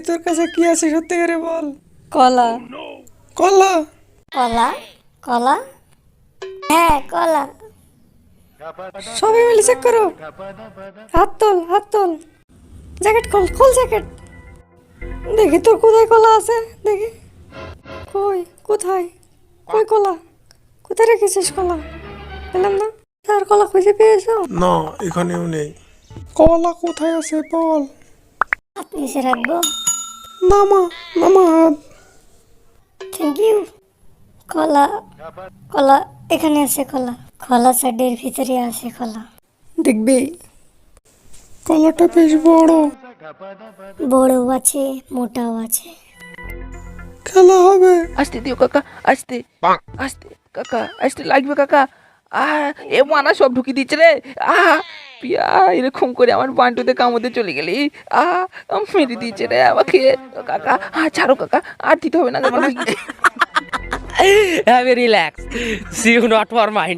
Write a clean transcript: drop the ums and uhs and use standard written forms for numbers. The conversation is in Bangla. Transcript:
তোর কাছে কি আছে সত্যি করে বল। কলা। কলা? কলা? কলা? হ্যাঁ কলা। সবাই মিলে চেক করো। হাত তোল, হাত তোল। জ্যাকেট খোল, খোল জ্যাকেট। দেখি তোর কোথায় কলা আছে, দেখি। কই, কোথায়? কই কলা? কোথায় রেখেছিস কলা? পেলাম না। আর কলা খুঁজে পেয়েছো? না, এখানেও নেই। কলা কোথায় আছে বল। হাত নিচে রাখবো। নামা, নামা হাত। Thank you. কলা, কলা এখানে আছে কলা। কলা সাইডের ভিতরে আছে কলা। দেখবি কলাটা বেশ বড়। বড়ও আছে, মোটাও আছে। খেলা হবে। আসতে দিও কাকা, আসতে আসতে কাকা, আসতে লাগবে কাকা। এ মানা সব ঢুকি দিচ্ছে রে। পিয়া এরকম করে আমার বান্টুতে কামড়ে চলে গেলি। মেরে দিচ্ছে রে আমাকে। কাকা ছাড়ো কাকা, আর দিতে হবে না, যেমন হয়ে গেছে। Have a relax. See you not for mind.